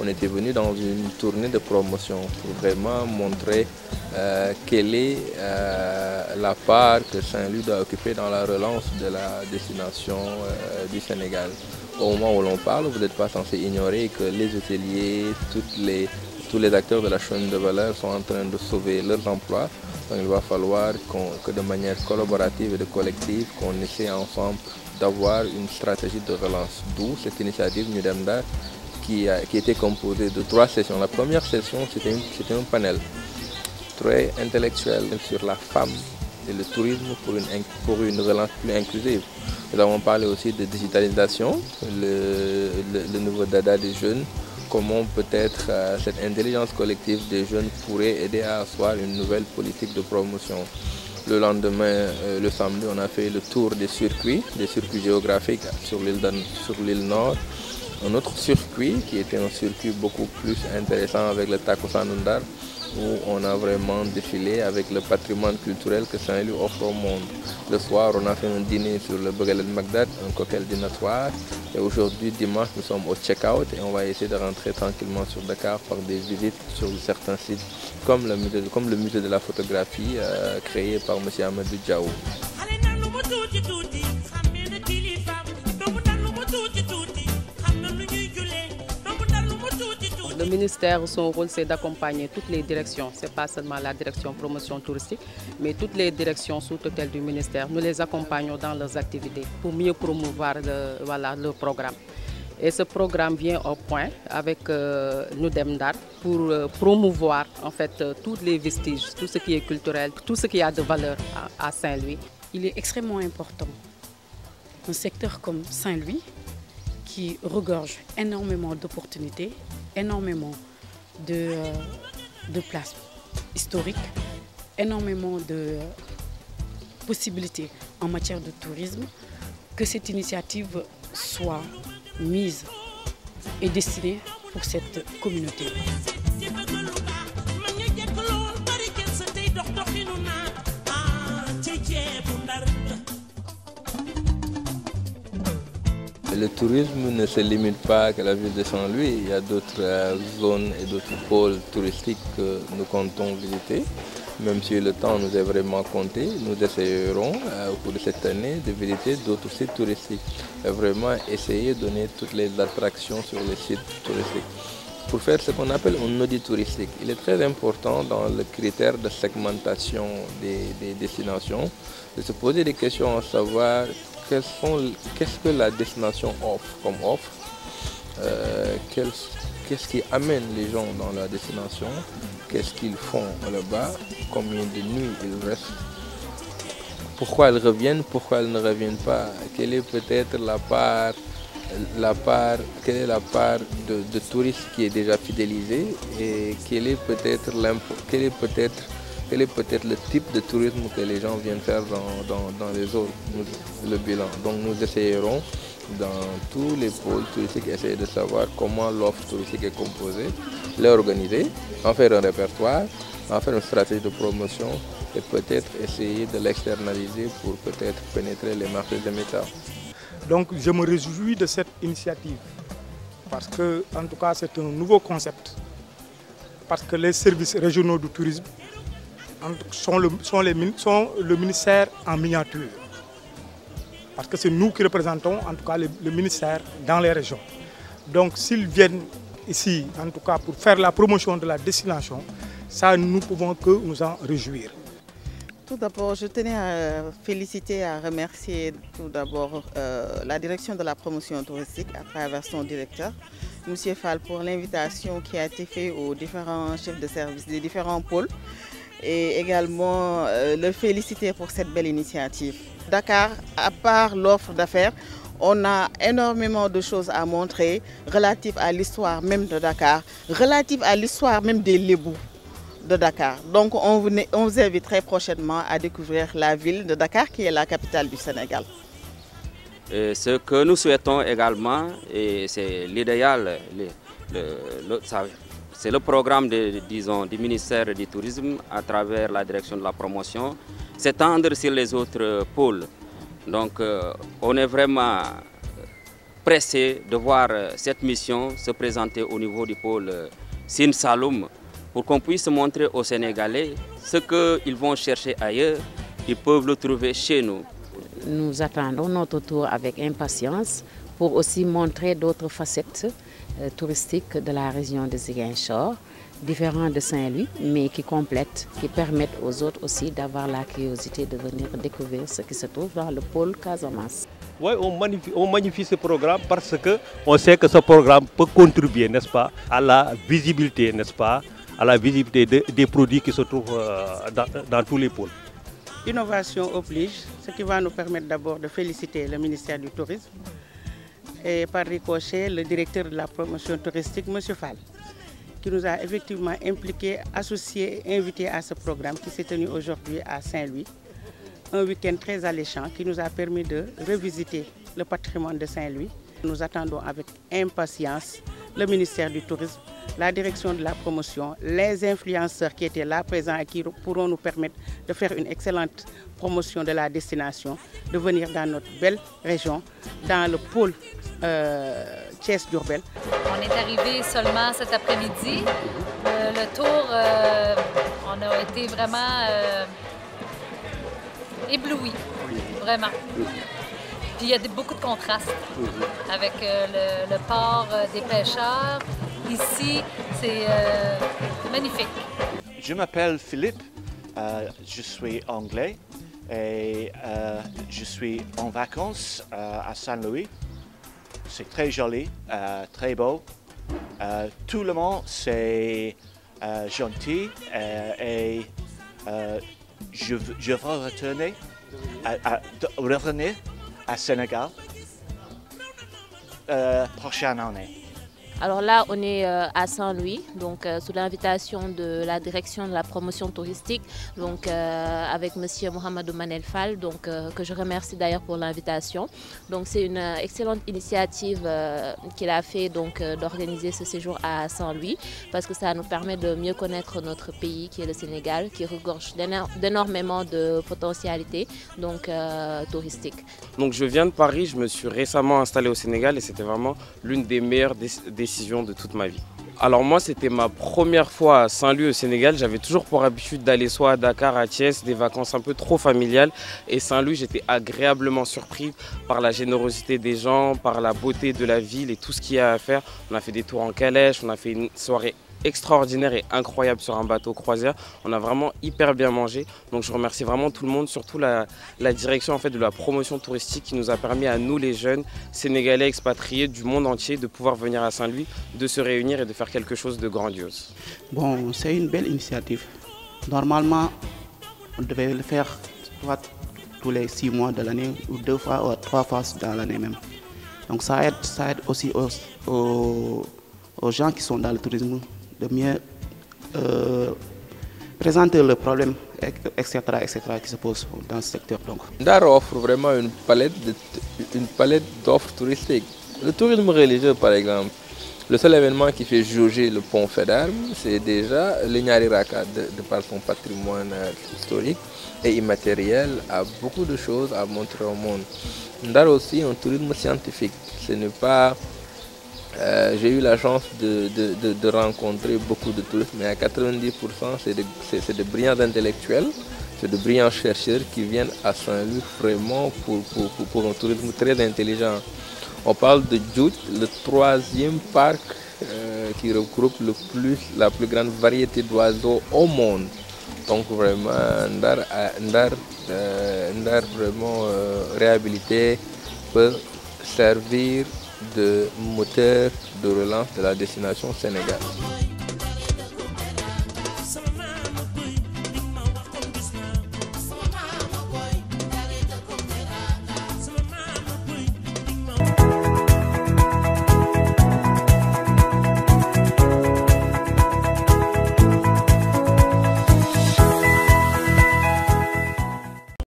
On était venu dans une tournée de promotion pour vraiment montrer quelle est la part que Saint-Louis doit occuper dans la relance de la destination du Sénégal. Au moment où l'on parle, vous n'êtes pas censé ignorer que les hôteliers, tous les acteurs de la chaîne de valeur sont en train de sauver leurs emplois. Donc il va falloir que de manière collaborative et de collective, qu'on essaie ensemble d'avoir une stratégie de relance. D'où cette initiative Nudemda qui était composée de 3 sessions. La première session, c'était un panel très intellectuel sur la femme et le tourisme pour une relance plus inclusive. Nous avons parlé aussi de digitalisation, le nouveau dada des jeunes, comment peut-être cette intelligence collective des jeunes pourrait aider à asseoir une nouvelle politique de promotion. Le lendemain, le samedi, on a fait le tour des circuits géographiques sur l'île Nord. Un autre circuit qui était un circuit beaucoup plus intéressant avec le Takosanundar, où on a vraiment défilé avec le patrimoine culturel que Saint-Louis offre au monde. Le soir, on a fait un dîner sur le Begueled Magdad, un cocktail dînatoire. Et aujourd'hui, dimanche, nous sommes au check-out et on va essayer de rentrer tranquillement sur Dakar par des visites sur certains sites, comme le musée de la photographie créé par M. Amadou Diaw. Le ministère, son rôle, c'est d'accompagner toutes les directions. Ce n'est pas seulement la direction promotion touristique, mais toutes les directions sous tutelle du ministère. Nous les accompagnons dans leurs activités pour mieux promouvoir leur programme. Et ce programme vient au point avec Nudemda pour promouvoir en fait tous les vestiges, tout ce qui est culturel, tout ce qui a de valeur à Saint-Louis. Il est extrêmement important, un secteur comme Saint-Louis, qui regorge énormément d'opportunités, énormément de places historiques, énormément de possibilités en matière de tourisme, que cette initiative soit mise et destinée pour cette communauté. Le tourisme ne se limite pas qu'à la ville de Saint-Louis. Il y a d'autres zones et d'autres pôles touristiques que nous comptons visiter. Même si le temps nous est vraiment compté, nous essayerons au cours de cette année de visiter d'autres sites touristiques. Et vraiment essayer de donner toutes les attractions sur les sites touristiques. Pour faire ce qu'on appelle un audit touristique, il est très important dans le critère de segmentation des destinations de se poser des questions à savoir qu'est-ce que la destination offre comme offre, qu'est-ce qui amène les gens dans la destination, qu'est-ce qu'ils font là-bas, combien de nuits ils restent, pourquoi ils reviennent, pourquoi ils ne reviennent pas, quelle est peut-être la part de touristes qui est déjà fidélisée et quel est peut-être le type de tourisme que les gens viennent faire dans les autres, le bilan. Donc nous essayerons dans tous les pôles touristiques essayer de savoir comment l'offre touristique est composée, l'organiser, en faire un répertoire, en faire une stratégie de promotion et peut-être essayer de l'externaliser pour peut-être pénétrer les marchés émergents. Donc je me réjouis de cette initiative parce que en tout cas c'est un nouveau concept, parce que les services régionaux du tourisme sont le ministère en miniature. Parce que c'est nous qui représentons en tout cas le ministère dans les régions. Donc s'ils viennent ici en tout cas pour faire la promotion de la destination, ça nous pouvons que nous en réjouir. Tout d'abord, je tenais à féliciter et à remercier tout d'abord la direction de la promotion touristique à travers son directeur, M. Fall, pour l'invitation qui a été faite aux différents chefs de service des différents pôles et également le féliciter pour cette belle initiative. Dakar, à part l'offre d'affaires, on a énormément de choses à montrer relatives à l'histoire même de Dakar, relatives à l'histoire même des Lébous de Dakar. Donc on vous invite très prochainement à découvrir la ville de Dakar qui est la capitale du Sénégal. Et ce que nous souhaitons également, et c'est l'idéal, c'est le programme du ministère du Tourisme à travers la direction de la promotion, s'étendre sur les autres pôles. Donc on est vraiment pressé de voir cette mission se présenter au niveau du pôle Sine Saloum pour qu'on puisse montrer aux Sénégalais ce qu'ils vont chercher ailleurs, ils peuvent le trouver chez nous. Nous attendons notre tour avec impatience pour aussi montrer d'autres facettes touristiques de la région de Ziguinchor, différentes de Saint-Louis, mais qui complètent, qui permettent aux autres aussi d'avoir la curiosité de venir découvrir ce qui se trouve dans le pôle Casamance. Oui, on magnifie ce programme parce qu'on sait que ce programme peut contribuer, n'est-ce pas, à la visibilité, n'est-ce pas, à la visibilité des produits qui se trouvent dans tous les pôles. Innovation oblige, ce qui va nous permettre d'abord de féliciter le ministère du Tourisme et par ricochet le directeur de la promotion touristique, M. Fall, qui nous a effectivement impliqués, associés et invités à ce programme qui s'est tenu aujourd'hui à Saint-Louis. Un week-end très alléchant qui nous a permis de revisiter le patrimoine de Saint-Louis. Nous attendons avec impatience le ministère du Tourisme, la direction de la promotion, les influenceurs qui étaient là présents et qui pourront nous permettre de faire une excellente promotion de la destination, de venir dans notre belle région, dans le pôle Thiès-Diourbel. On est arrivé seulement cet après-midi. Le tour, on a été vraiment éblouis, vraiment. Puis il y a beaucoup de contrastes avec le port des pêcheurs. Ici, c'est magnifique. Je m'appelle Philippe, je suis anglais et je suis en vacances à Saint-Louis. C'est très joli, très beau. Tout le monde c'est gentil et je veux retourner à Sénégal prochaine année. Alors là, on est à Saint-Louis, donc sous l'invitation de la direction de la promotion touristique, donc avec M. Mohamedou Manel Fall, donc que je remercie d'ailleurs pour l'invitation. Donc c'est une excellente initiative qu'il a fait donc d'organiser ce séjour à Saint-Louis, parce que ça nous permet de mieux connaître notre pays qui est le Sénégal, qui regorge d'énormément de potentialités donc touristiques. Donc je viens de Paris, je me suis récemment installé au Sénégal et c'était vraiment l'une des meilleures décisions de toute ma vie. Alors moi, c'était ma première fois à Saint-Louis au Sénégal. J'avais toujours pour habitude d'aller soit à Dakar, à Thiès, des vacances un peu trop familiales. Et Saint-Louis, j'étais agréablement surpris par la générosité des gens, par la beauté de la ville et tout ce qu'il y a à faire. On a fait des tours en calèche, on a fait une soirée extraordinaire et incroyable sur un bateau croisière. On a vraiment hyper bien mangé. Donc je remercie vraiment tout le monde, surtout la direction en fait, de la promotion touristique qui nous a permis à nous les jeunes Sénégalais expatriés du monde entier de pouvoir venir à Saint-Louis, de se réunir et de faire quelque chose de grandiose. Bon, c'est une belle initiative. Normalement, on devait le faire soit tous les 6 mois de l'année ou 2 fois ou 3 fois dans l'année même. Donc ça aide aussi aux gens qui sont dans le tourisme de mieux présenter le problème, etc., qui se pose dans ce secteur. Ndar offre vraiment une palette d'offres touristiques. Le tourisme religieux, par exemple, le seul événement qui fait jauger le pont Faidherbe, c'est déjà le Niary Raka, de par son patrimoine historique et immatériel, a beaucoup de choses à montrer au monde. Ndar aussi un tourisme scientifique. Ce n'est pas... j'ai eu la chance de rencontrer beaucoup de touristes, mais à 90% c'est de brillants intellectuels, c'est de brillants chercheurs qui viennent à Saint-Louis vraiment pour un tourisme très intelligent. On parle de Djout, le 3e parc qui regroupe la plus grande variété d'oiseaux au monde. Donc vraiment, Ndar vraiment réhabilité peut servir de moteur de relance de la destination Sénégal.